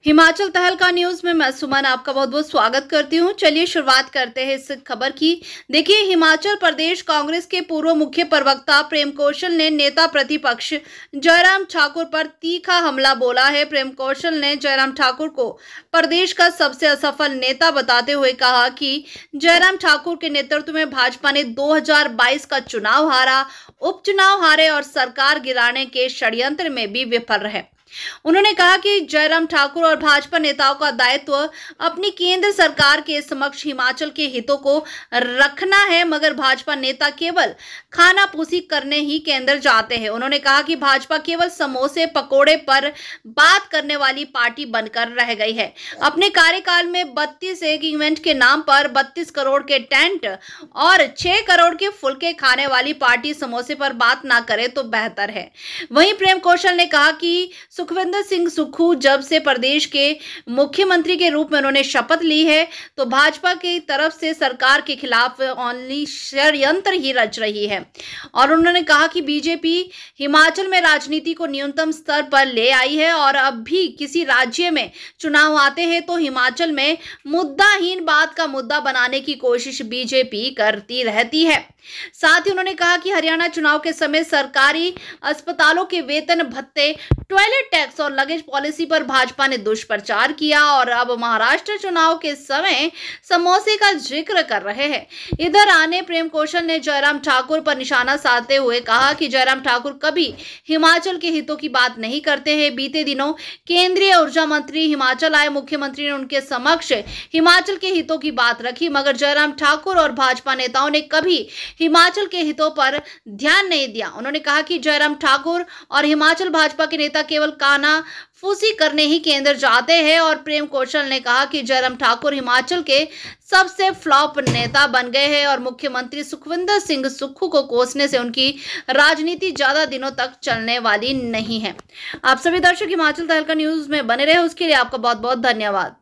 हिमाचल तहलका न्यूज में मैं सुमन आपका बहुत बहुत स्वागत करती हूं। चलिए शुरुआत करते हैं इस खबर की। देखिए, हिमाचल प्रदेश कांग्रेस के पूर्व मुख्य प्रवक्ता प्रेम कौशल ने नेता प्रतिपक्ष जयराम ठाकुर पर तीखा हमला बोला है। प्रेम कौशल ने जयराम ठाकुर को प्रदेश का सबसे असफल नेता बताते हुए कहा कि जयराम ठाकुर के नेतृत्व में भाजपा ने 2022 का चुनाव हारा, उपचुनाव हारे और सरकार गिराने के षड्यंत्र में भी विफल रहे। उन्होंने कहा कि जयराम ठाकुर और भाजपा नेताओं का दायित्व अपनी केंद्र सरकार के समक्ष हिमाचल के हितों को रखना है, मगर भाजपा नेता केवल खानापूसी करने ही केंद्र जाते हैं। उन्होंने कहा कि भाजपा केवल समोसे पकोड़े पर बात करने वाली पार्टी बनकर रह गई है। अपने कार्यकाल में 32 एक इवेंट के नाम पर 32 करोड़ के टेंट और 6 करोड़ के फुलके खाने वाली पार्टी समोसे पर बात ना करे तो बेहतर है। वहीं प्रेम कौशल ने कहा कि सुखविंदर सिंह सुक्खू जब से प्रदेश के मुख्यमंत्री के रूप में उन्होंने शपथ ली है तो भाजपा की तरफ से सरकार के खिलाफ ओनली षड्यंत्र ही रच रही है। और उन्होंने कहा कि बीजेपी हिमाचल में राजनीति को न्यूनतम स्तर पर ले आई है और अब भी किसी राज्य में चुनाव आते हैं तो हिमाचल में मुद्दाहीन बात का मुद्दा बनाने की कोशिश बीजेपी करती रहती है। साथ ही उन्होंने कहा कि हरियाणा चुनाव के समय सरकारी अस्पतालों के वेतन भत्ते, टॉयलेट टैक्स और लगेज पॉलिसी पर भाजपा ने दुष्प्रचार किया और अब महाराष्ट्र चुनाव के समय समोसे का जिक्र कर रहे हैं। इधर आने प्रेम कौशल ने जयराम ठाकुर पर निशाना साधते हुए कहा कि जयराम ठाकुर कभी हिमाचल के हितों की बात नहीं करते हैं। बीते दिनों केंद्रीय ऊर्जा मंत्री हिमाचल आए, मुख्यमंत्री ने उनके समक्ष हिमाचल के हितों की बात रखी, मगर जयराम ठाकुर और भाजपा नेताओं ने कभी हिमाचल के हितों पर ध्यान नहीं दिया। उन्होंने कहा कि जयराम ठाकुर और हिमाचल भाजपा के नेता केवल कानाफूसी करने ही केंद्र जाते हैं। और प्रेम कौशल ने कहा कि जयराम ठाकुर हिमाचल के सबसे फ्लॉप नेता बन गए हैं और मुख्यमंत्री सुखविंदर सिंह सुक्खू को कोसने से उनकी राजनीति ज्यादा दिनों तक चलने वाली नहीं है। आप सभी दर्शक हिमाचल तहलका न्यूज में बने रहे, उसके लिए आपका बहुत बहुत धन्यवाद।